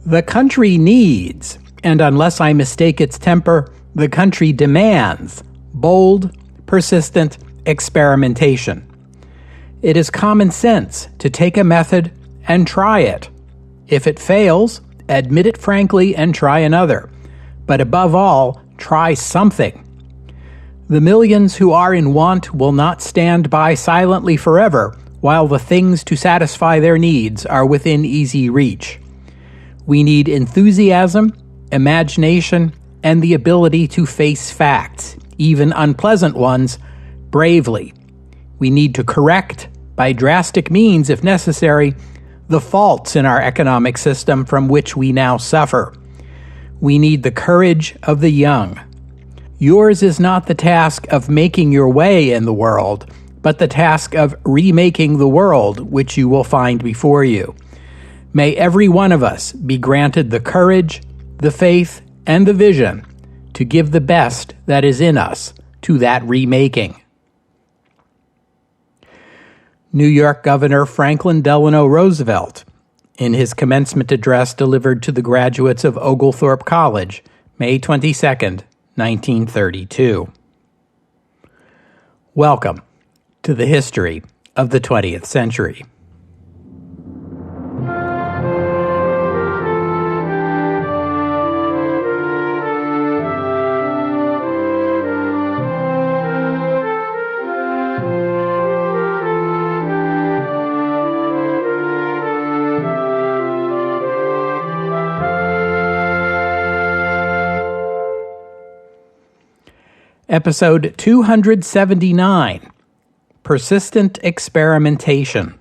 The country needs, and unless I mistake its temper, the country demands, bold, persistent experimentation. It is common sense to take a method and try it. If it fails, admit it frankly and try another. But above all, try something. The millions who are in want will not stand by silently forever while the things to satisfy their needs are within easy reach. We need enthusiasm, imagination, and the ability to face facts, even unpleasant ones, bravely. We need to correct, by drastic means if necessary, the faults in our economic system from which we now suffer. We need the courage of the young. Yours is not the task of making your way in the world, but the task of remaking the world which you will find before you. May every one of us be granted the courage, the faith, and the vision to give the best that is in us to that remaking. New York Governor Franklin Delano Roosevelt, in his commencement address delivered to the graduates of Oglethorpe College, May 22, 1932. Welcome to the history of the 20th century. Episode 279, Persistent Experimentation.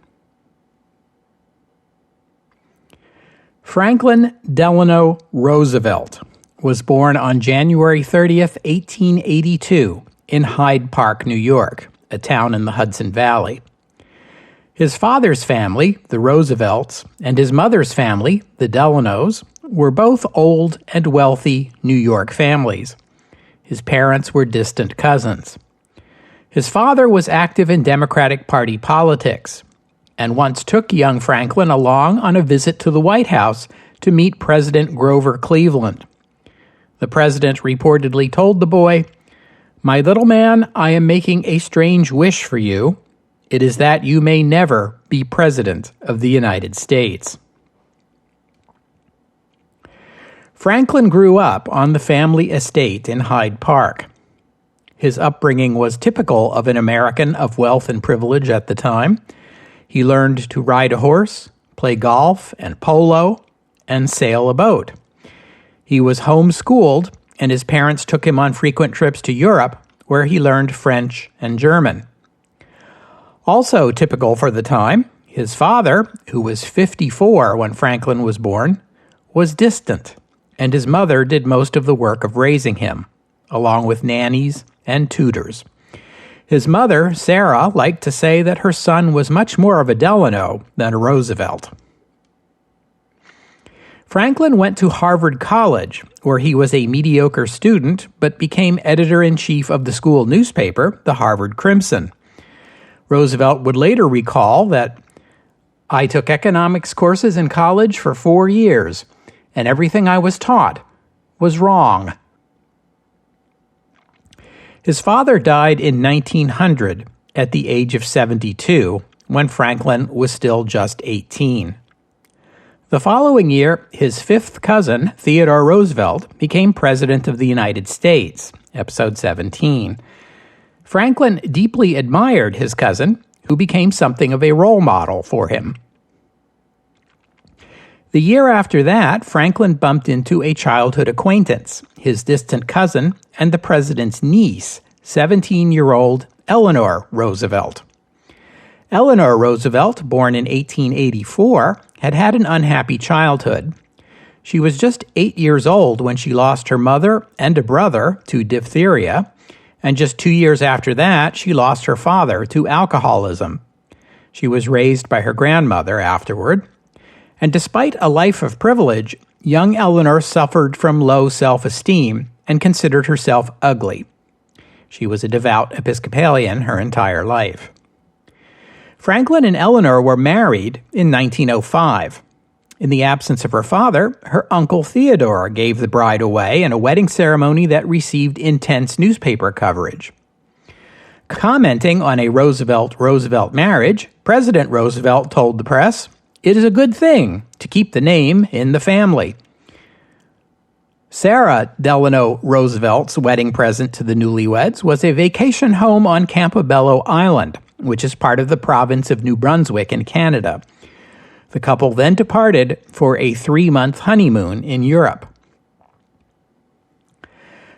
Franklin Delano Roosevelt was born on January 30th, 1882, in Hyde Park, New York, a town in the Hudson Valley. His father's family, the Roosevelts, and his mother's family, the Delanos, were both old and wealthy New York families. His parents were distant cousins. His father was active in Democratic Party politics and once took young Franklin along on a visit to the White House to meet President Grover Cleveland. The president reportedly told the boy, "My little man, I am making a strange wish for you. It is that you may never be President of the United States." Franklin grew up on the family estate in Hyde Park. His upbringing was typical of an American of wealth and privilege at the time. He learned to ride a horse, play golf and polo, and sail a boat. He was homeschooled, and his parents took him on frequent trips to Europe, where he learned French and German. Also typical for the time, his father, who was 54 when Franklin was born, was distant, and his mother did most of the work of raising him, along with nannies and tutors. His mother, Sarah, liked to say that her son was much more of a Delano than a Roosevelt. Franklin went to Harvard College, where he was a mediocre student, but became editor-in-chief of the school newspaper, the Harvard Crimson. Roosevelt would later recall that, "I took economics courses in college for 4 years, and everything I was taught was wrong." His father died in 1900 at the age of 72, when Franklin was still just 18. The following year, his fifth cousin, Theodore Roosevelt, became President of the United States, episode 17. Franklin deeply admired his cousin, who became something of a role model for him. The year after that, Franklin bumped into a childhood acquaintance, his distant cousin and the president's niece, 17-year-old Eleanor Roosevelt. Eleanor Roosevelt, born in 1884, had had an unhappy childhood. She was just 8 years old when she lost her mother and a brother to diphtheria, and just 2 years after that, she lost her father to alcoholism. She was raised by her grandmother afterward. And despite a life of privilege, young Eleanor suffered from low self-esteem and considered herself ugly. She was a devout Episcopalian her entire life. Franklin and Eleanor were married in 1905. In the absence of her father, her uncle Theodore gave the bride away in a wedding ceremony that received intense newspaper coverage. Commenting on a Roosevelt-Roosevelt marriage, President Roosevelt told the press, "It is a good thing to keep the name in the family." Sarah Delano Roosevelt's wedding present to the newlyweds was a vacation home on Campobello Island, which is part of the province of New Brunswick in Canada. The couple then departed for a 3-month honeymoon in Europe.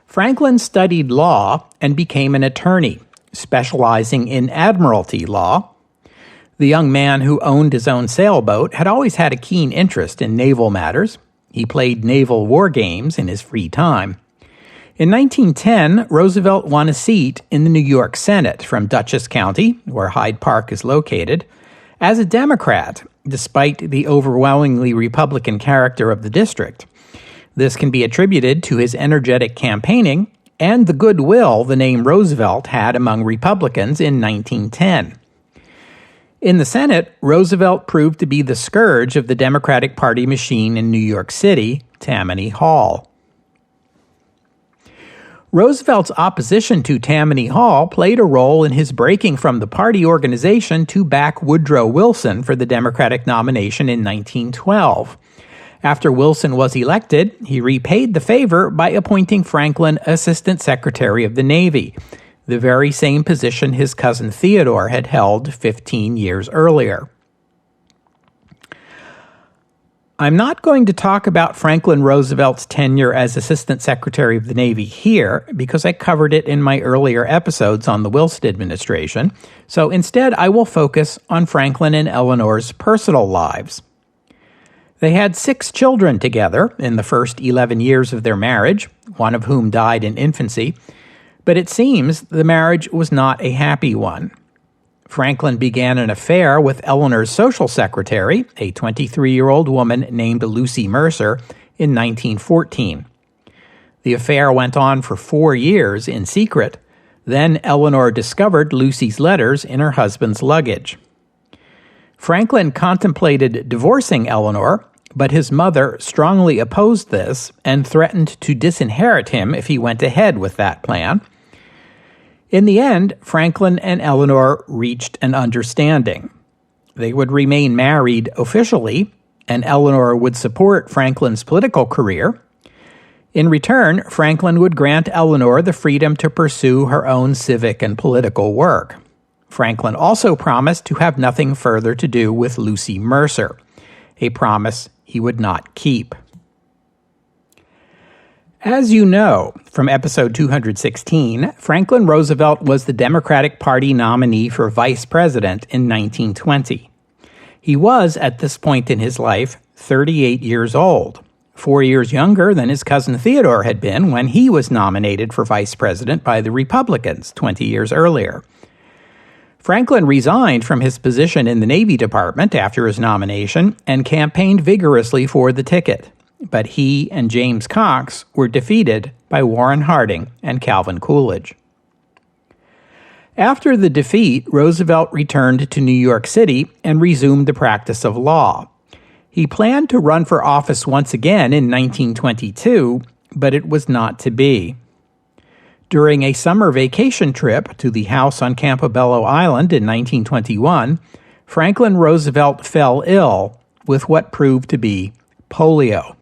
Franklin studied law and became an attorney, specializing in admiralty law. The young man who owned his own sailboat had always had a keen interest in naval matters. He played naval war games in his free time. In 1910, Roosevelt won a seat in the New York Senate from Dutchess County, where Hyde Park is located, as a Democrat, despite the overwhelmingly Republican character of the district. This can be attributed to his energetic campaigning and the goodwill the name Roosevelt had among Republicans in 1910. In the Senate, Roosevelt proved to be the scourge of the Democratic Party machine in New York City, Tammany Hall. Roosevelt's opposition to Tammany Hall played a role in his breaking from the party organization to back Woodrow Wilson for the Democratic nomination in 1912. After Wilson was elected, he repaid the favor by appointing Franklin Assistant Secretary of the Navy, the very same position his cousin Theodore had held 15 years earlier. I'm not going to talk about Franklin Roosevelt's tenure as Assistant Secretary of the Navy here because I covered it in my earlier episodes on the Wilson administration, so instead I will focus on Franklin and Eleanor's personal lives. They had 6 children together in the first 11 years of their marriage, one of whom died in infancy, but it seems the marriage was not a happy one. Franklin began an affair with Eleanor's social secretary, a 23-year-old woman named Lucy Mercer, in 1914. The affair went on for 4 years in secret. Then Eleanor discovered Lucy's letters in her husband's luggage. Franklin contemplated divorcing Eleanor, but his mother strongly opposed this and threatened to disinherit him if he went ahead with that plan. In the end, Franklin and Eleanor reached an understanding. They would remain married officially, and Eleanor would support Franklin's political career. In return, Franklin would grant Eleanor the freedom to pursue her own civic and political work. Franklin also promised to have nothing further to do with Lucy Mercer, a promise he would not keep. As you know from episode 216, Franklin Roosevelt was the Democratic Party nominee for vice president in 1920. He was, at this point in his life, 38 years old, 4 years younger than his cousin Theodore had been when he was nominated for vice president by the Republicans 20 years earlier. Franklin resigned from his position in the Navy Department after his nomination and campaigned vigorously for the ticket. But he and James Cox were defeated by Warren Harding and Calvin Coolidge. After the defeat, Roosevelt returned to New York City and resumed the practice of law. He planned to run for office once again in 1922, but it was not to be. During a summer vacation trip to the house on Campobello Island in 1921, Franklin Roosevelt fell ill with what proved to be polio.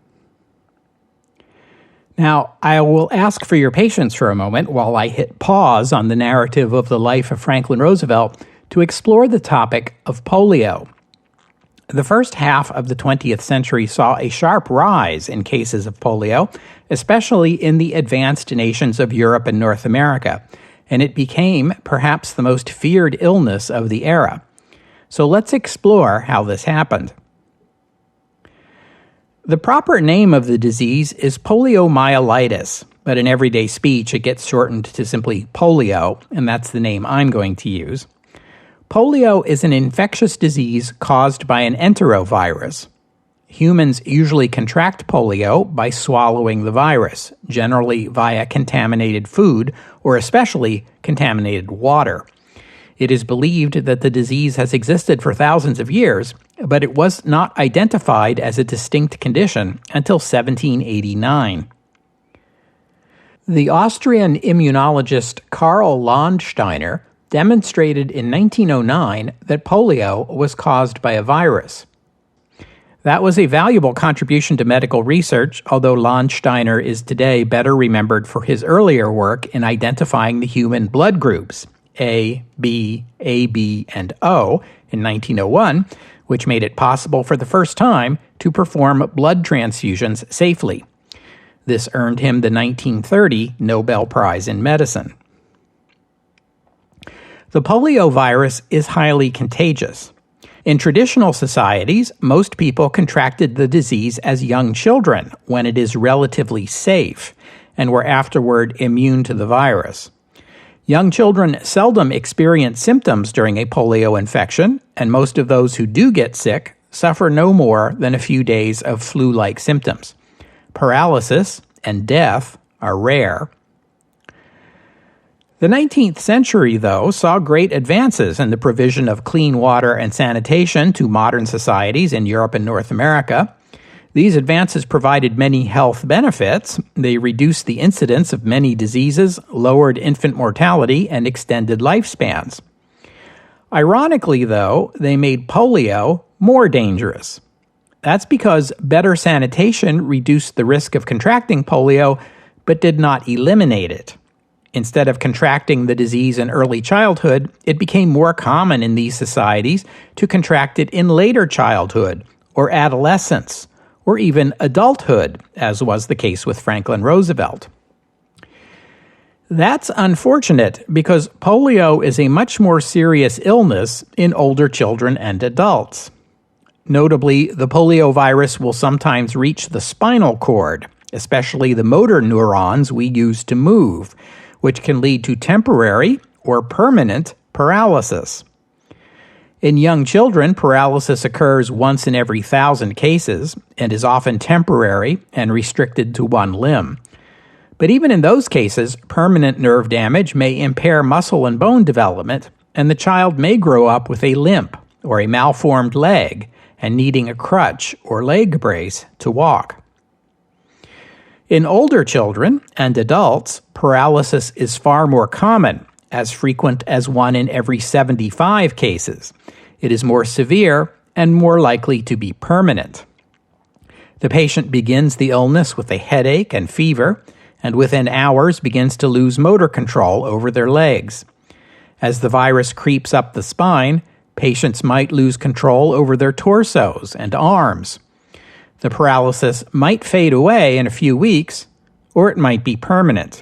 Now, I will ask for your patience for a moment while I hit pause on the narrative of the life of Franklin Roosevelt to explore the topic of polio. The first half of the 20th century saw a sharp rise in cases of polio, especially in the advanced nations of Europe and North America, and it became perhaps the most feared illness of the era. So let's explore how this happened. The proper name of the disease is poliomyelitis, but in everyday speech it gets shortened to simply polio, and that's the name I'm going to use. Polio is an infectious disease caused by an enterovirus. Humans usually contract polio by swallowing the virus, generally via contaminated food or especially contaminated water. It is believed that the disease has existed for thousands of years, but it was not identified as a distinct condition until 1789. The Austrian immunologist Karl Landsteiner demonstrated in 1909 that polio was caused by a virus. That was a valuable contribution to medical research, although Landsteiner is today better remembered for his earlier work in identifying the human blood groups, A, B, AB, and O, in 1901, which made it possible for the first time to perform blood transfusions safely. This earned him the 1930 Nobel Prize in Medicine. The polio virus is highly contagious. In traditional societies, most people contracted the disease as young children when it is relatively safe and were afterward immune to the virus. Young children seldom experience symptoms during a polio infection, and most of those who do get sick suffer no more than a few days of flu-like symptoms. Paralysis and death are rare. The 19th century, though, saw great advances in the provision of clean water and sanitation to modern societies in Europe and North America. These advances provided many health benefits. They reduced the incidence of many diseases, lowered infant mortality, and extended lifespans. Ironically, though, they made polio more dangerous. That's because better sanitation reduced the risk of contracting polio, but did not eliminate it. Instead of contracting the disease in early childhood, it became more common in these societies to contract it in later childhood, or adolescence, or even adulthood, as was the case with Franklin Roosevelt. That's unfortunate because polio is a much more serious illness in older children and adults. Notably, the polio virus will sometimes reach the spinal cord, especially the motor neurons we use to move, which can lead to temporary or permanent paralysis. In young children, paralysis occurs once in every 1,000 cases and is often temporary and restricted to one limb. But even in those cases, permanent nerve damage may impair muscle and bone development, and the child may grow up with a limp or a malformed leg and needing a crutch or leg brace to walk. In older children and adults, paralysis is far more common, as frequent as 1 in every 75 cases. It is more severe and more likely to be permanent. The patient begins the illness with a headache and fever, and within hours begins to lose motor control over their legs. As the virus creeps up the spine, patients might lose control over their torsos and arms. The paralysis might fade away in a few weeks, or it might be permanent.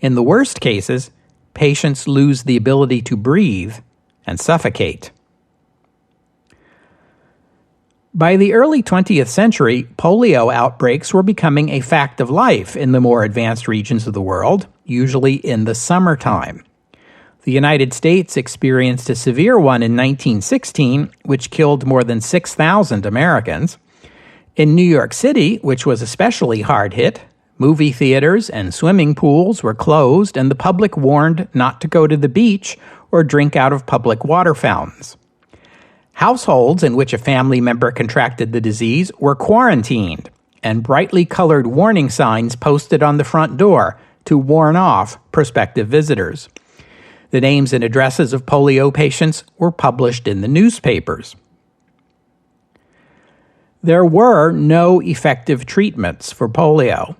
In the worst cases, patients lose the ability to breathe and suffocate. By the early 20th century, polio outbreaks were becoming a fact of life in the more advanced regions of the world, usually in the summertime. The United States experienced a severe one in 1916, which killed more than 6,000 Americans. In New York City, which was especially hard hit, movie theaters and swimming pools were closed and the public warned not to go to the beach or drink out of public water fountains. Households in which a family member contracted the disease were quarantined, and brightly colored warning signs posted on the front door to warn off prospective visitors. The names and addresses of polio patients were published in the newspapers. There were no effective treatments for polio.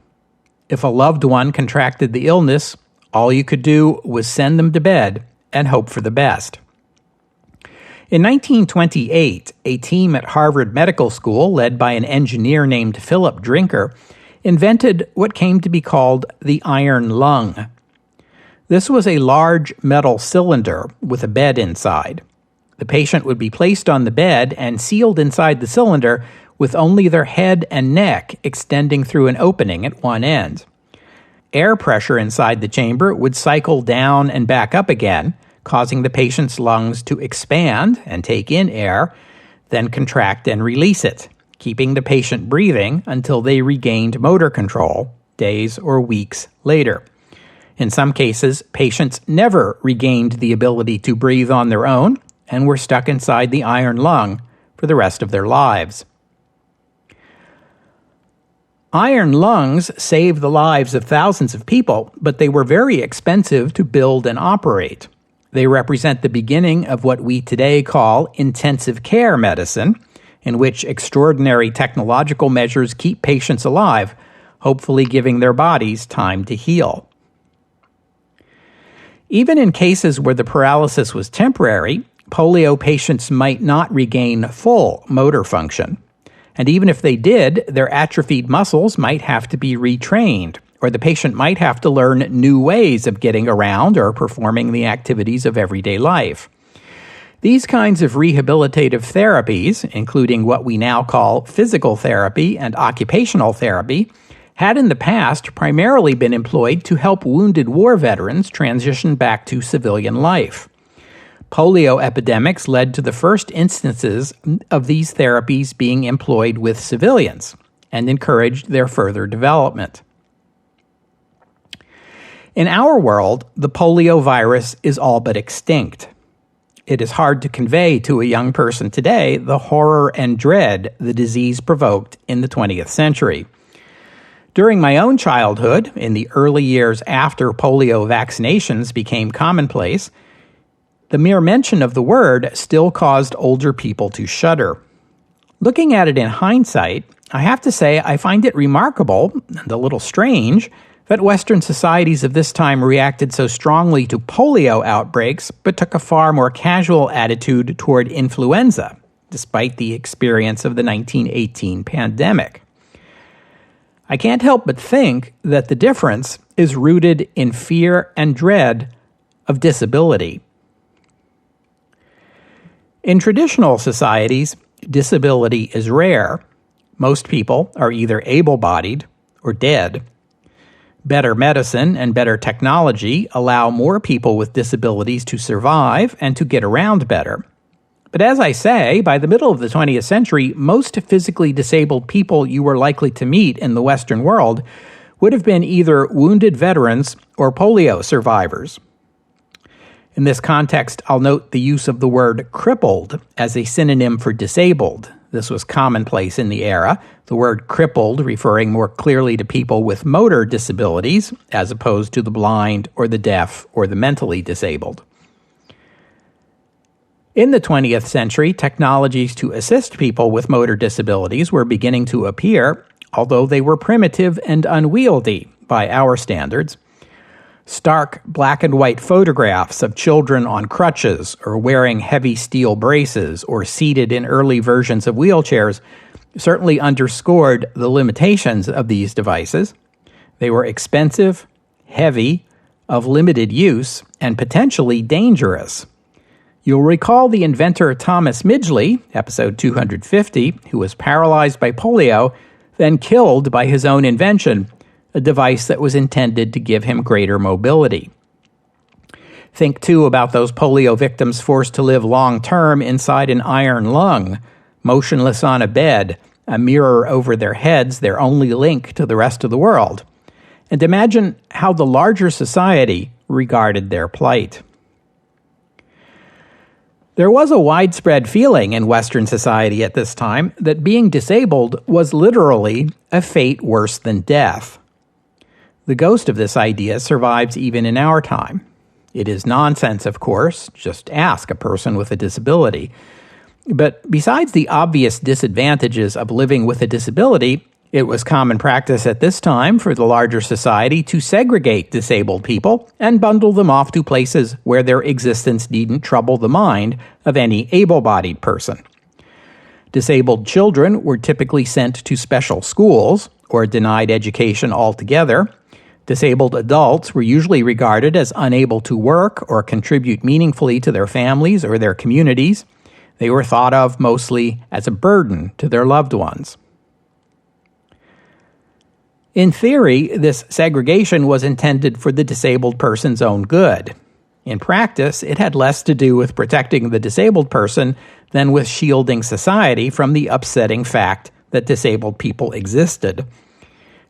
If a loved one contracted the illness, all you could do was send them to bed and hope for the best. In 1928, a team at Harvard Medical School, led by an engineer named Philip Drinker, invented what came to be called the iron lung. This was a large metal cylinder with a bed inside. The patient would be placed on the bed and sealed inside the cylinder with only their head and neck extending through an opening at one end. Air pressure inside the chamber would cycle down and back up again, causing the patient's lungs to expand and take in air, then contract and release it, keeping the patient breathing until they regained motor control, days or weeks later. In some cases, patients never regained the ability to breathe on their own and were stuck inside the iron lung for the rest of their lives. Iron lungs saved the lives of thousands of people, but they were very expensive to build and operate. They represent the beginning of what we today call intensive care medicine, in which extraordinary technological measures keep patients alive, hopefully giving their bodies time to heal. Even in cases where the paralysis was temporary, polio patients might not regain full motor function. And even if they did, their atrophied muscles might have to be retrained, or the patient might have to learn new ways of getting around or performing the activities of everyday life. These kinds of rehabilitative therapies, including what we now call physical therapy and occupational therapy, had in the past primarily been employed to help wounded war veterans transition back to civilian life. Polio epidemics led to the first instances of these therapies being employed with civilians and encouraged their further development. In our world, the polio virus is all but extinct. It is hard to convey to a young person today the horror and dread the disease provoked in the 20th century. During my own childhood, in the early years after polio vaccinations became commonplace, the mere mention of the word still caused older people to shudder. Looking at it in hindsight, I have to say I find it remarkable and a little strange that Western societies of this time reacted so strongly to polio outbreaks but took a far more casual attitude toward influenza, despite the experience of the 1918 pandemic. I can't help but think that the difference is rooted in fear and dread of disability. In traditional societies, disability is rare. Most people are either able-bodied or dead. Better medicine and better technology allow more people with disabilities to survive and to get around better. But as I say, by the middle of the 20th century, most physically disabled people you were likely to meet in the Western world would have been either wounded veterans or polio survivors. In this context, I'll note the use of the word crippled as a synonym for disabled. This was commonplace in the era, the word crippled referring more clearly to people with motor disabilities as opposed to the blind or the deaf or the mentally disabled. In the 20th century, technologies to assist people with motor disabilities were beginning to appear, although they were primitive and unwieldy by our standards. Stark black and white photographs of children on crutches or wearing heavy steel braces or seated in early versions of wheelchairs certainly underscored the limitations of these devices. They were expensive, heavy, of limited use, and potentially dangerous. You'll recall the inventor Thomas Midgley, episode 250, who was paralyzed by polio, then killed by his own invention, a device that was intended to give him greater mobility. Think, too, about those polio victims forced to live long-term inside an iron lung, motionless on a bed, a mirror over their heads, their only link to the rest of the world. And imagine how the larger society regarded their plight. There was a widespread feeling in Western society at this time that being disabled was literally a fate worse than death. The ghost of this idea survives even in our time. It is nonsense, of course. Just ask a person with a disability. But besides the obvious disadvantages of living with a disability, it was common practice at this time for the larger society to segregate disabled people and bundle them off to places where their existence needn't trouble the mind of any able-bodied person. Disabled children were typically sent to special schools or denied education altogether. Disabled adults were usually regarded as unable to work or contribute meaningfully to their families or their communities. They were thought of mostly as a burden to their loved ones. In theory, this segregation was intended for the disabled person's own good. In practice, it had less to do with protecting the disabled person than with shielding society from the upsetting fact that disabled people existed.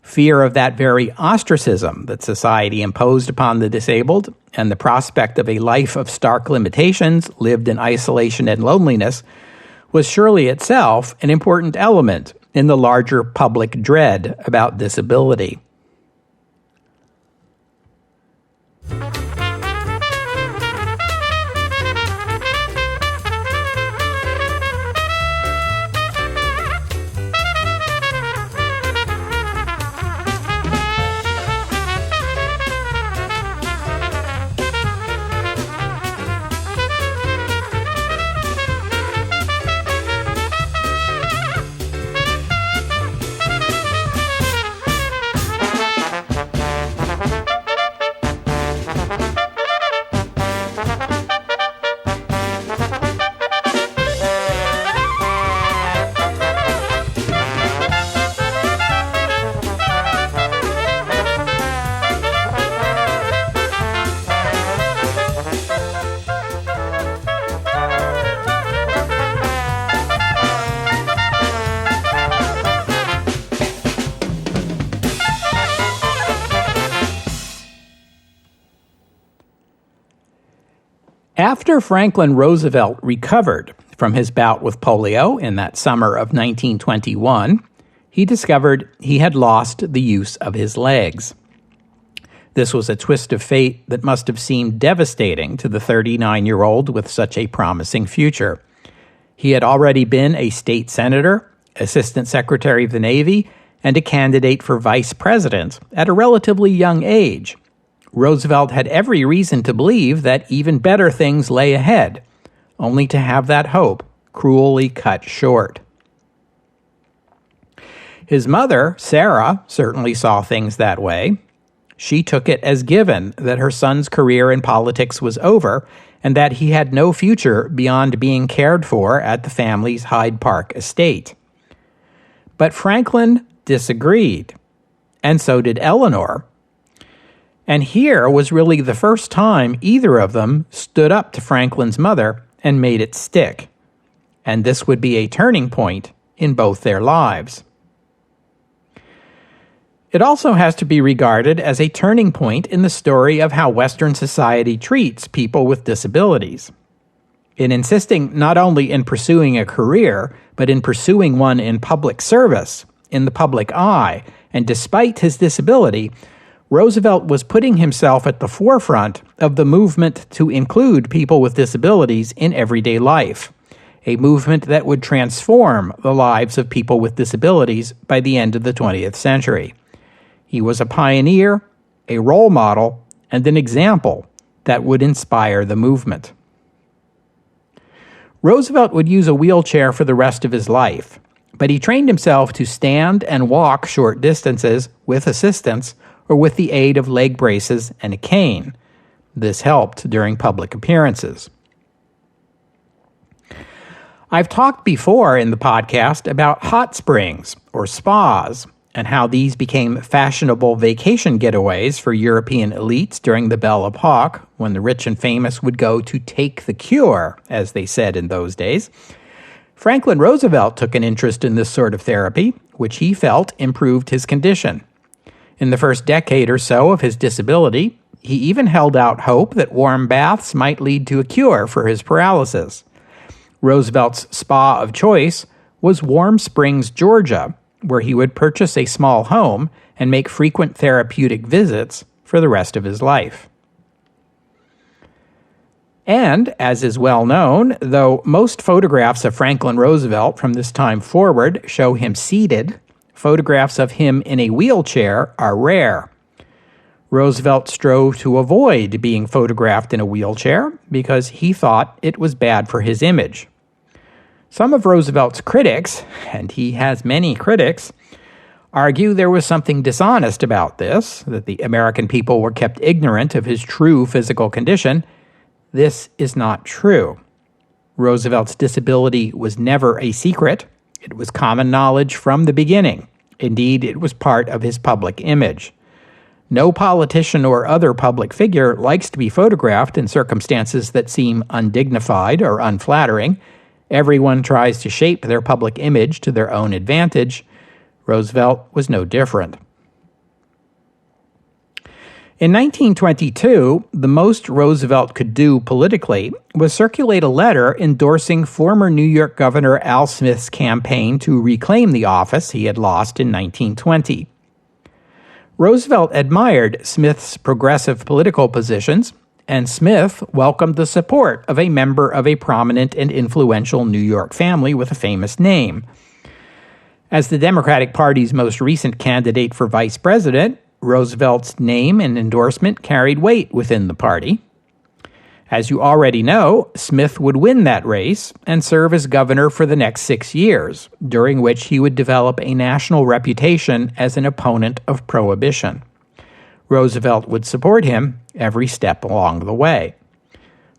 Fear of that very ostracism that society imposed upon the disabled and the prospect of a life of stark limitations lived in isolation and loneliness was surely itself an important element in the larger public dread about disability. After Franklin Roosevelt recovered from his bout with polio in that summer of 1921, he discovered he had lost the use of his legs. This was a twist of fate that must have seemed devastating to the 39-year-old with such a promising future. He had already been a state senator, assistant secretary of the Navy, and a candidate for vice president at a relatively young age. Roosevelt had every reason to believe that even better things lay ahead, only to have that hope cruelly cut short. His mother, Sarah, certainly saw things that way. She took it as given that her son's career in politics was over and that he had no future beyond being cared for at the family's Hyde Park estate. But Franklin disagreed, and so did Eleanor. And here was really the first time either of them stood up to Franklin's mother and made it stick. And this would be a turning point in both their lives. It also has to be regarded as a turning point in the story of how Western society treats people with disabilities. In insisting not only in pursuing a career, but in pursuing one in public service, in the public eye, and despite his disability, Roosevelt was putting himself at the forefront of the movement to include people with disabilities in everyday life, a movement that would transform the lives of people with disabilities by the end of the 20th century. He was a pioneer, a role model, and an example that would inspire the movement. Roosevelt would use a wheelchair for the rest of his life, but he trained himself to stand and walk short distances with assistance or with the aid of leg braces and a cane. This helped during public appearances. I've talked before in the podcast about hot springs or spas and how these became fashionable vacation getaways for European elites during the Belle Epoque, when the rich and famous would go to take the cure, as they said in those days. Franklin Roosevelt took an interest in this sort of therapy, which he felt improved his condition. In the first decade or so of his disability, he even held out hope that warm baths might lead to a cure for his paralysis. Roosevelt's spa of choice was Warm Springs, Georgia, where he would purchase a small home and make frequent therapeutic visits for the rest of his life. And, as is well known, though most photographs of Franklin Roosevelt from this time forward show him seated, photographs of him in a wheelchair are rare. Roosevelt strove to avoid being photographed in a wheelchair because he thought it was bad for his image. Some of Roosevelt's critics, and he has many critics, argue there was something dishonest about this, that the American people were kept ignorant of his true physical condition. This is not true. Roosevelt's disability was never a secret. It was common knowledge from the beginning. Indeed, it was part of his public image. No politician or other public figure likes to be photographed in circumstances that seem undignified or unflattering. Everyone tries to shape their public image to their own advantage. Roosevelt was no different. In 1922, the most Roosevelt could do politically was circulate a letter endorsing former New York Governor Al Smith's campaign to reclaim the office he had lost in 1920. Roosevelt admired Smith's progressive political positions, and Smith welcomed the support of a member of a prominent and influential New York family with a famous name. As the Democratic Party's most recent candidate for vice president, Roosevelt's name and endorsement carried weight within the party. As you already know, Smith would win that race and serve as governor for the next 6 years, during which he would develop a national reputation as an opponent of prohibition. Roosevelt would support him every step along the way.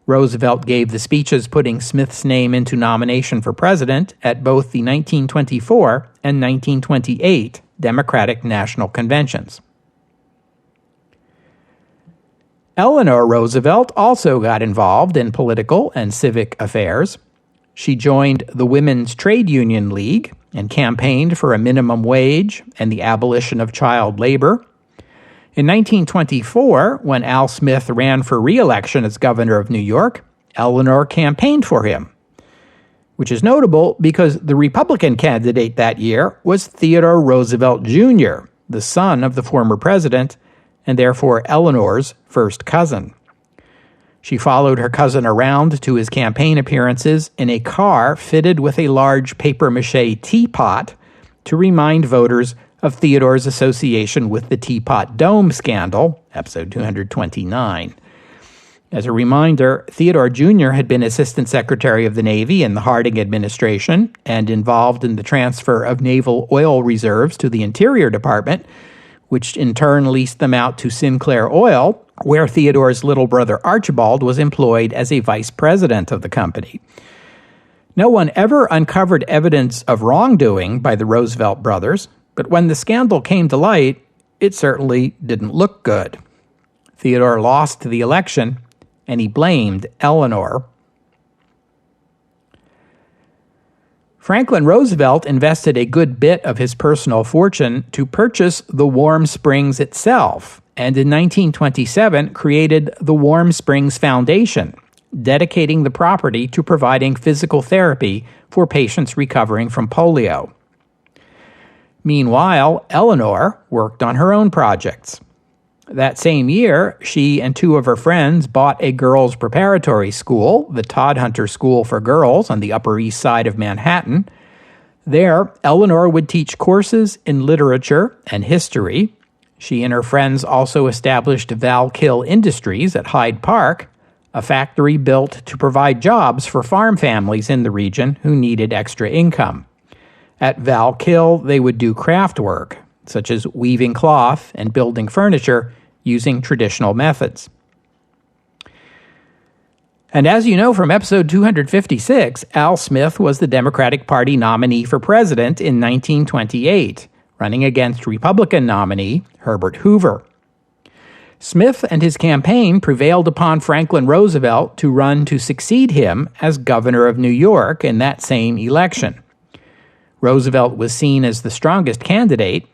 Roosevelt gave the speeches putting Smith's name into nomination for president at both the 1924 and 1928 Democratic National Conventions. Eleanor Roosevelt also got involved in political and civic affairs. She joined the Women's Trade Union League and campaigned for a minimum wage and the abolition of child labor. In 1924, when Al Smith ran for re-election as governor of New York, Eleanor campaigned for him, which is notable because the Republican candidate that year was Theodore Roosevelt Jr., the son of the former president, and therefore Eleanor's first cousin. She followed her cousin around to his campaign appearances in a car fitted with a large papier-mâché teapot to remind voters of Theodore's association with the Teapot Dome scandal, episode 229. As a reminder, Theodore Jr. had been Assistant Secretary of the Navy in the Harding administration and involved in the transfer of naval oil reserves to the Interior Department, which in turn leased them out to Sinclair Oil, where Theodore's little brother Archibald was employed as a vice president of the company. No one ever uncovered evidence of wrongdoing by the Roosevelt brothers, but when the scandal came to light, it certainly didn't look good. Theodore lost the election, and he blamed Eleanor. Franklin Roosevelt invested a good bit of his personal fortune to purchase the Warm Springs itself, and in 1927 created the Warm Springs Foundation, dedicating the property to providing physical therapy for patients recovering from polio. Meanwhile, Eleanor worked on her own projects. That same year, she and two of her friends bought a girls' preparatory school, the Todhunter School for Girls on the Upper East Side of Manhattan. There, Eleanor would teach courses in literature and history. She and her friends also established Valkill Industries at Hyde Park, a factory built to provide jobs for farm families in the region who needed extra income. At Valkill, they would do craft work, such as weaving cloth and building furniture using traditional methods. And as you know from episode 256, Al Smith was the Democratic Party nominee for president in 1928, running against Republican nominee Herbert Hoover. Smith and his campaign prevailed upon Franklin Roosevelt to run to succeed him as governor of New York in that same election. Roosevelt was seen as the strongest candidate,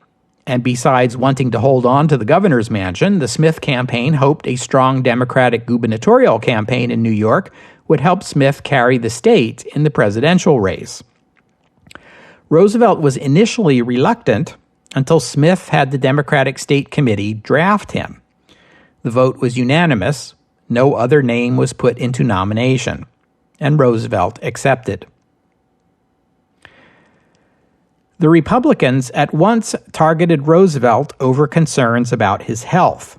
and besides wanting to hold on to the governor's mansion, the Smith campaign hoped a strong Democratic gubernatorial campaign in New York would help Smith carry the state in the presidential race. Roosevelt was initially reluctant until Smith had the Democratic State Committee draft him. The vote was unanimous, no other name was put into nomination, and Roosevelt accepted. The Republicans at once targeted Roosevelt over concerns about his health.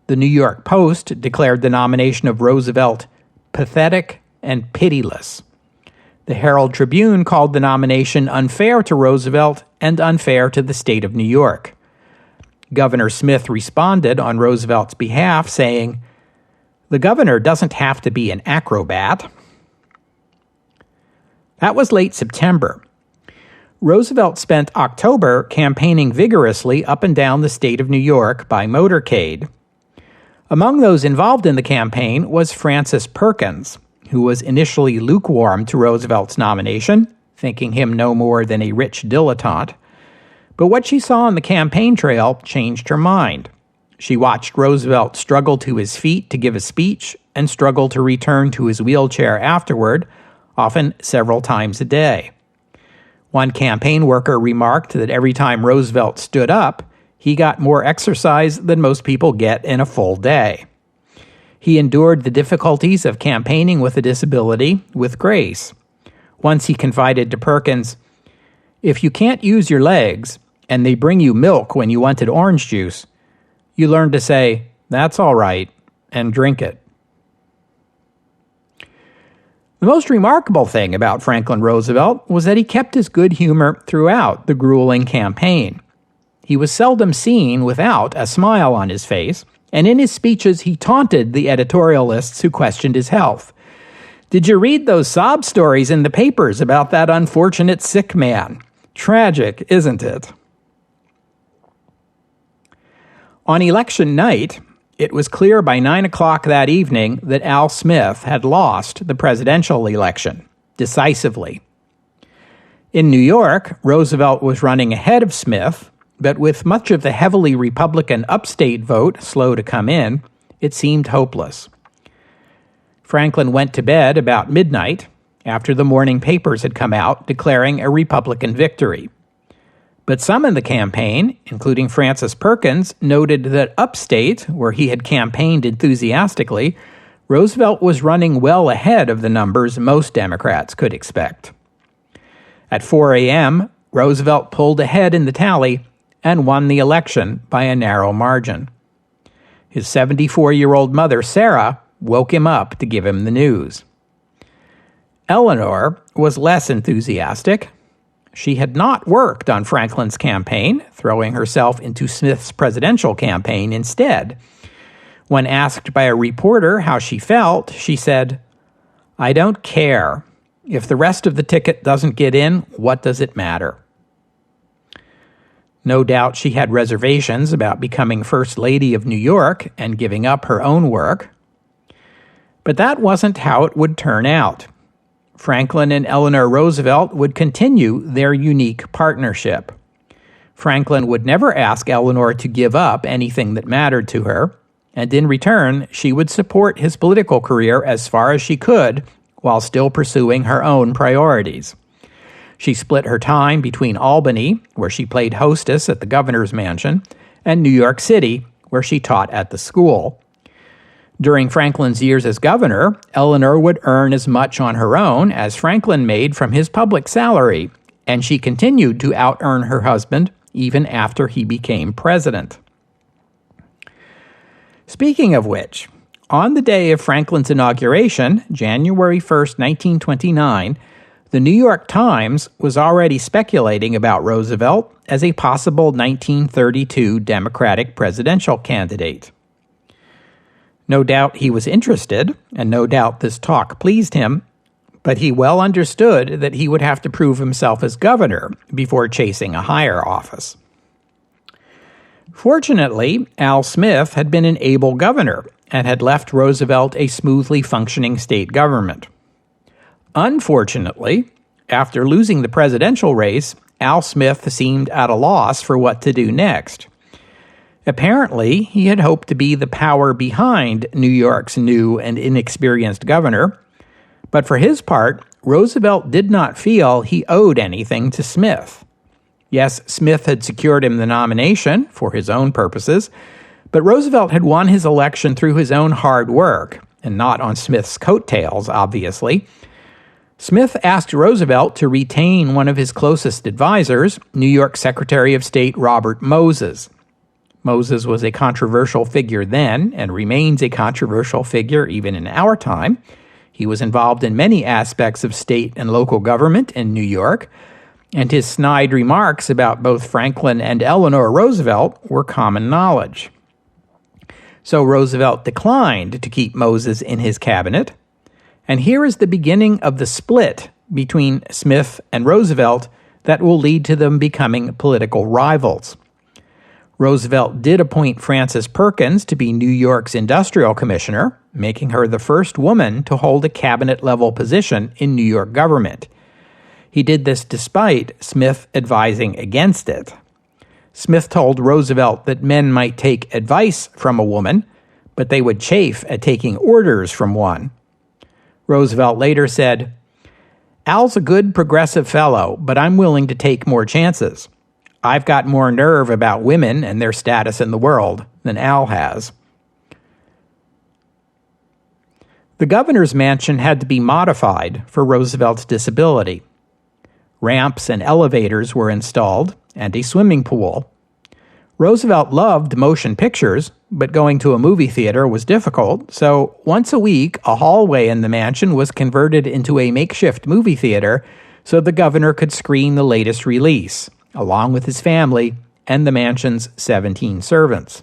The New York Post declared the nomination of Roosevelt pathetic and pitiless. The Herald Tribune called the nomination unfair to Roosevelt and unfair to the state of New York. Governor Smith responded on Roosevelt's behalf, saying, "The governor doesn't have to be an acrobat." That was late September. Roosevelt spent October campaigning vigorously up and down the state of New York by motorcade. Among those involved in the campaign was Frances Perkins, who was initially lukewarm to Roosevelt's nomination, thinking him no more than a rich dilettante. But what she saw on the campaign trail changed her mind. She watched Roosevelt struggle to his feet to give a speech and struggle to return to his wheelchair afterward, often several times a day. One campaign worker remarked that every time Roosevelt stood up, he got more exercise than most people get in a full day. He endured the difficulties of campaigning with a disability with grace. Once he confided to Perkins, "If you can't use your legs and they bring you milk when you wanted orange juice, you learn to say, 'That's all right,' and drink it." The most remarkable thing about Franklin Roosevelt was that he kept his good humor throughout the grueling campaign. He was seldom seen without a smile on his face, and in his speeches he taunted the editorialists who questioned his health. "Did you read those sob stories in the papers about that unfortunate sick man? Tragic, isn't it?" On election night, it was clear by 9 o'clock that evening that Al Smith had lost the presidential election, decisively. In New York, Roosevelt was running ahead of Smith, but with much of the heavily Republican upstate vote slow to come in, it seemed hopeless. Franklin went to bed about midnight, after the morning papers had come out declaring a Republican victory. But some in the campaign, including Francis Perkins, noted that upstate, where he had campaigned enthusiastically, Roosevelt was running well ahead of the numbers most Democrats could expect. At 4 a.m., Roosevelt pulled ahead in the tally and won the election by a narrow margin. His 74-year-old mother, Sarah, woke him up to give him the news. Eleanor was less enthusiastic. She had not worked on Franklin's campaign, throwing herself into Smith's presidential campaign instead. When asked by a reporter how she felt, she said, "I don't care. If the rest of the ticket doesn't get in, what does it matter?" No doubt she had reservations about becoming First Lady of New York and giving up her own work. But that wasn't how it would turn out. Franklin and Eleanor Roosevelt would continue their unique partnership. Franklin would never ask Eleanor to give up anything that mattered to her, and in return, she would support his political career as far as she could while still pursuing her own priorities. She split her time between Albany, where she played hostess at the governor's mansion, and New York City, where she taught at the school. During Franklin's years as governor, Eleanor would earn as much on her own as Franklin made from his public salary, and she continued to out-earn her husband even after he became president. Speaking of which, on the day of Franklin's inauguration, January 1st, 1929, the New York Times was already speculating about Roosevelt as a possible 1932 Democratic presidential candidate. No doubt he was interested, and no doubt this talk pleased him, but he well understood that he would have to prove himself as governor before chasing a higher office. Fortunately, Al Smith had been an able governor and had left Roosevelt a smoothly functioning state government. Unfortunately, after losing the presidential race, Al Smith seemed at a loss for what to do next. Apparently, he had hoped to be the power behind New York's new and inexperienced governor, but for his part, Roosevelt did not feel he owed anything to Smith. Yes, Smith had secured him the nomination for his own purposes, but Roosevelt had won his election through his own hard work, and not on Smith's coattails, obviously. Smith asked Roosevelt to retain one of his closest advisors, New York Secretary of State Robert Moses. Moses was a controversial figure then and remains a controversial figure even in our time. He was involved in many aspects of state and local government in New York, and his snide remarks about both Franklin and Eleanor Roosevelt were common knowledge. So Roosevelt declined to keep Moses in his cabinet, and here is the beginning of the split between Smith and Roosevelt that will lead to them becoming political rivals. Roosevelt did appoint Frances Perkins to be New York's industrial commissioner, making her the first woman to hold a cabinet-level position in New York government. He did this despite Smith advising against it. Smith told Roosevelt that men might take advice from a woman, but they would chafe at taking orders from one. Roosevelt later said, "Al's a good progressive fellow, but I'm willing to take more chances. I've got more nerve about women and their status in the world than Al has." The governor's mansion had to be modified for Roosevelt's disability. Ramps and elevators were installed, and a swimming pool. Roosevelt loved motion pictures, but going to a movie theater was difficult, so once a week, a hallway in the mansion was converted into a makeshift movie theater so the governor could screen the latest release, along with his family and the mansion's 17 servants.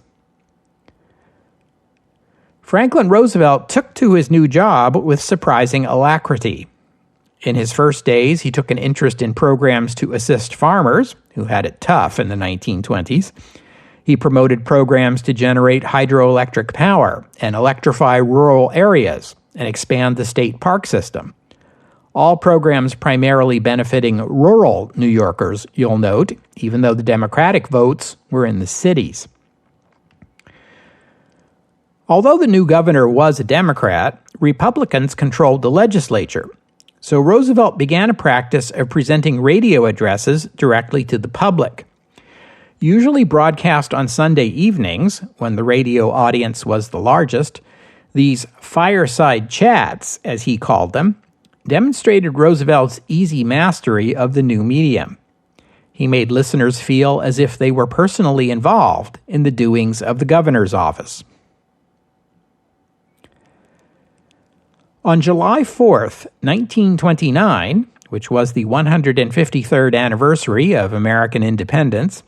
Franklin Roosevelt took to his new job with surprising alacrity. In his first days, he took an interest in programs to assist farmers, who had it tough in the 1920s. He promoted programs to generate hydroelectric power and electrify rural areas and expand the state park system. All programs primarily benefiting rural New Yorkers, you'll note, even though the Democratic votes were in the cities. Although the new governor was a Democrat, Republicans controlled the legislature, so Roosevelt began a practice of presenting radio addresses directly to the public. Usually broadcast on Sunday evenings, when the radio audience was the largest, these fireside chats, as he called them, demonstrated Roosevelt's easy mastery of the new medium. He made listeners feel as if they were personally involved in the doings of the governor's office. On July 4th, 1929, which was the 153rd anniversary of American independence,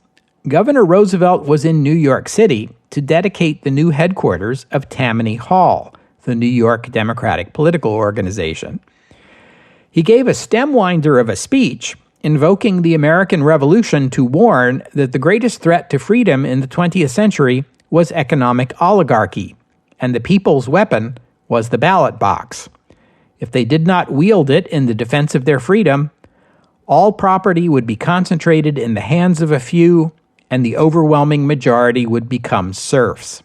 Governor Roosevelt was in New York City to dedicate the new headquarters of Tammany Hall, the New York Democratic political organization. He gave a stem-winder of a speech invoking the American Revolution to warn that the greatest threat to freedom in the 20th century was economic oligarchy, and the people's weapon was the ballot box. If they did not wield it in the defense of their freedom, all property would be concentrated in the hands of a few, and the overwhelming majority would become serfs.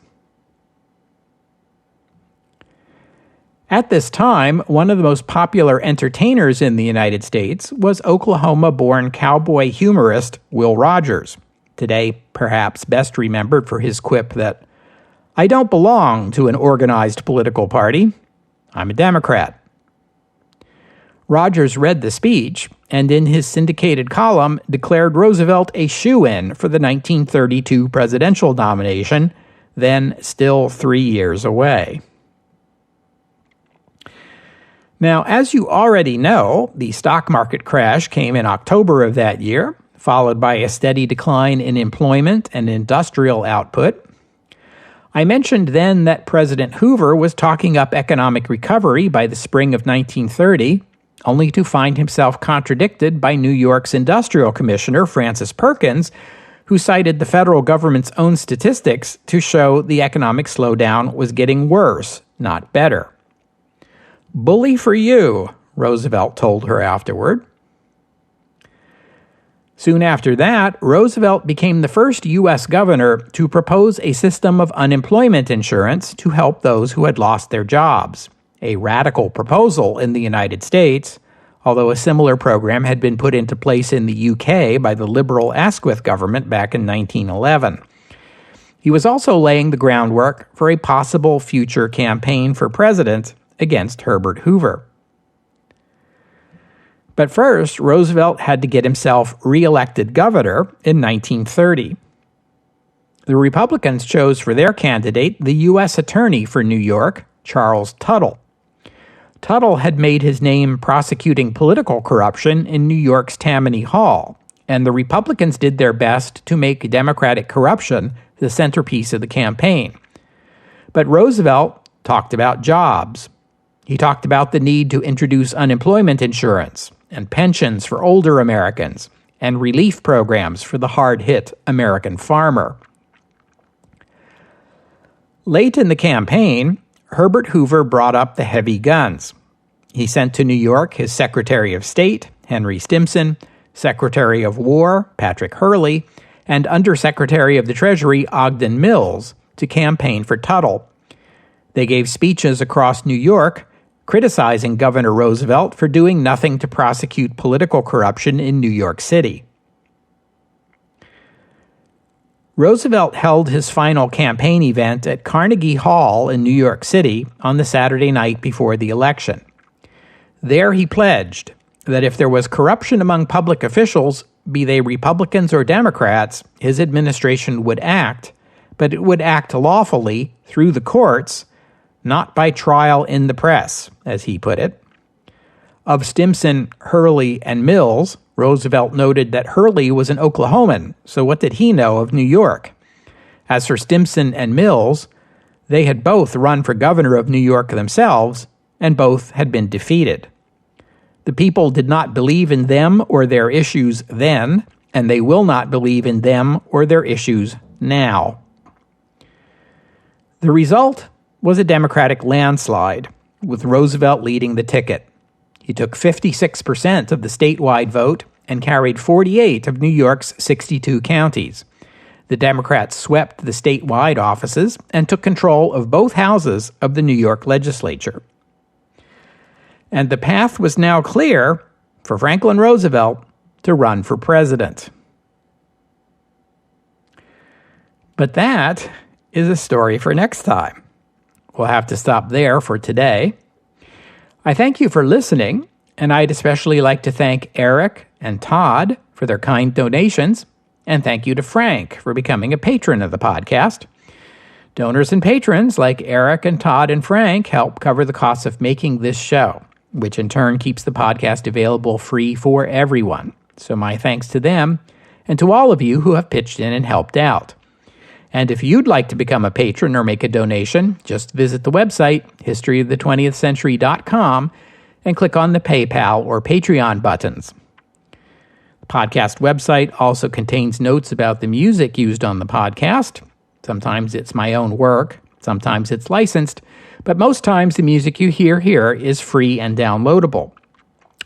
At this time, one of the most popular entertainers in the United States was Oklahoma-born cowboy humorist Will Rogers, today perhaps best remembered for his quip that, "I don't belong to an organized political party. I'm a Democrat." Rogers read the speech, and in his syndicated column declared Roosevelt a shoo-in for the 1932 presidential nomination, then still 3 years away. Now, as you already know, the stock market crash came in October of that year, followed by a steady decline in employment and industrial output. I mentioned then that President Hoover was talking up economic recovery by the spring of 1930, only to find himself contradicted by New York's industrial commissioner, Francis Perkins, who cited the federal government's own statistics to show the economic slowdown was getting worse, not better. "Bully for you," Roosevelt told her afterward. Soon after that, Roosevelt became the first U.S. governor to propose a system of unemployment insurance to help those who had lost their jobs, a radical proposal in the United States, although a similar program had been put into place in the UK by the liberal Asquith government back in 1911. He was also laying the groundwork for a possible future campaign for president against Herbert Hoover. But first, Roosevelt had to get himself reelected governor in 1930. The Republicans chose for their candidate the U.S. Attorney for New York, Charles Tuttle. Tuttle had made his name prosecuting political corruption in New York's Tammany Hall, and the Republicans did their best to make Democratic corruption the centerpiece of the campaign. But Roosevelt talked about jobs. He talked about the need to introduce unemployment insurance and pensions for older Americans and relief programs for the hard-hit American farmer. Late in the campaign, Herbert Hoover brought up the heavy guns. He sent to New York his Secretary of State, Henry Stimson, Secretary of War, Patrick Hurley, and Undersecretary of the Treasury Ogden Mills to campaign for Tuttle. They gave speeches across New York criticizing Governor Roosevelt for doing nothing to prosecute political corruption in New York City. Roosevelt held his final campaign event at Carnegie Hall in New York City on the Saturday night before the election. There he pledged that if there was corruption among public officials, be they Republicans or Democrats, his administration would act, but it would act lawfully through the courts, not by trial in the press, as he put it. Of Stimson, Hurley, and Mills, Roosevelt noted that Hurley was an Oklahoman, so what did he know of New York? As for Stimson and Mills, they had both run for governor of New York themselves, and both had been defeated. The people did not believe in them or their issues then, and they will not believe in them or their issues now. The result was a Democratic landslide, with Roosevelt leading the ticket. He took 56% of the statewide vote and carried 48 of New York's 62 counties. The Democrats swept the statewide offices and took control of both houses of the New York legislature. And the path was now clear for Franklin Roosevelt to run for president. But that is a story for next time. We'll have to stop there for today. I thank you for listening, and I'd especially like to thank Eric and Todd for their kind donations, and thank you to Frank for becoming a patron of the podcast. Donors and patrons like Eric and Todd and Frank help cover the costs of making this show, which in turn keeps the podcast available free for everyone. So my thanks to them, and to all of you who have pitched in and helped out. And if you'd like to become a patron or make a donation, just visit the website, historyofthe20thcentury.com, and click on the PayPal or Patreon buttons. The podcast website also contains notes about the music used on the podcast. Sometimes it's my own work, sometimes it's licensed, but most times the music you hear here is free and downloadable.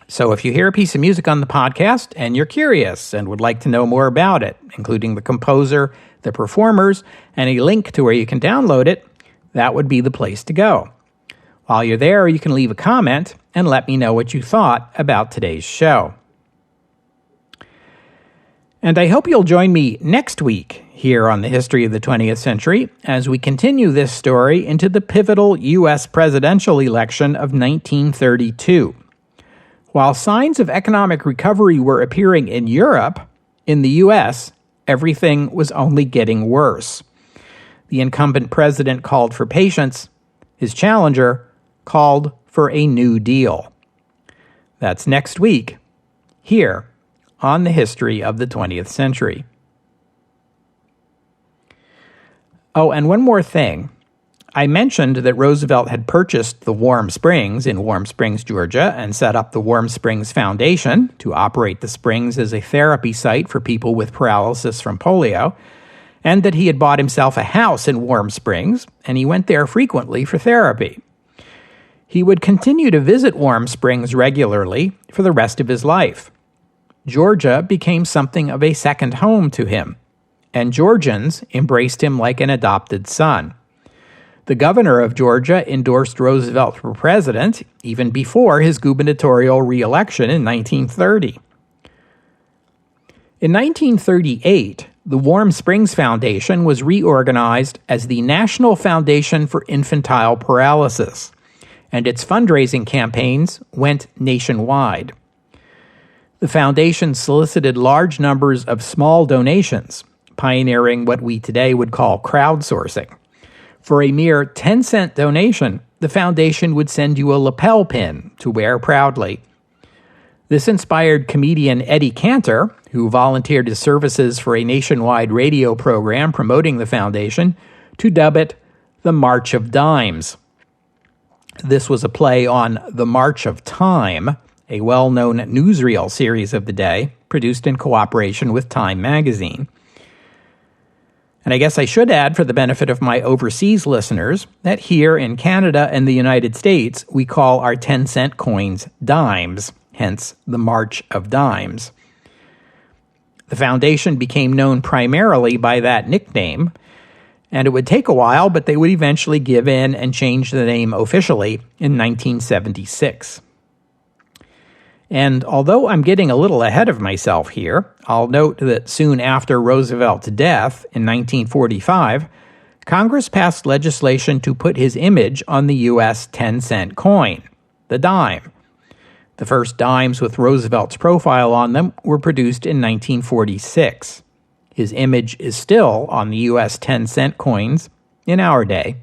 So if you hear a piece of music on the podcast and you're curious and would like to know more about it, including the composer, the performers, and a link to where you can download it, that would be the place to go. While you're there, you can leave a comment and let me know what you thought about today's show. And I hope you'll join me next week here on the History of the 20th Century as we continue this story into the pivotal U.S. presidential election of 1932. While signs of economic recovery were appearing in Europe, in the U.S., everything was only getting worse. The incumbent president called for patience. His challenger called for a New Deal. That's next week, here on the History of the 20th Century. Oh, and one more thing. I mentioned that Roosevelt had purchased the Warm Springs in Warm Springs, Georgia, and set up the Warm Springs Foundation to operate the springs as a therapy site for people with paralysis from polio, and that he had bought himself a house in Warm Springs, and he went there frequently for therapy. He would continue to visit Warm Springs regularly for the rest of his life. Georgia became something of a second home to him, and Georgians embraced him like an adopted son. The governor of Georgia endorsed Roosevelt for president even before his gubernatorial re-election in 1930. In 1938, the Warm Springs Foundation was reorganized as the National Foundation for Infantile Paralysis, and its fundraising campaigns went nationwide. The foundation solicited large numbers of small donations, pioneering what we today would call crowdsourcing. For a mere 10-cent donation, the foundation would send you a lapel pin to wear proudly. This inspired comedian Eddie Cantor, who volunteered his services for a nationwide radio program promoting the foundation, to dub it the March of Dimes. This was a play on The March of Time, a well-known newsreel series of the day, produced in cooperation with Time magazine. And I guess I should add, for the benefit of my overseas listeners, that here in Canada and the United States, we call our 10-cent coins dimes, hence the March of Dimes. The foundation became known primarily by that nickname, and it would take a while, but they would eventually give in and change the name officially in 1976. And although I'm getting a little ahead of myself here, I'll note that soon after Roosevelt's death in 1945, Congress passed legislation to put his image on the U.S. 10-cent coin, the dime. The first dimes with Roosevelt's profile on them were produced in 1946. His image is still on the U.S. 10-cent coins in our day.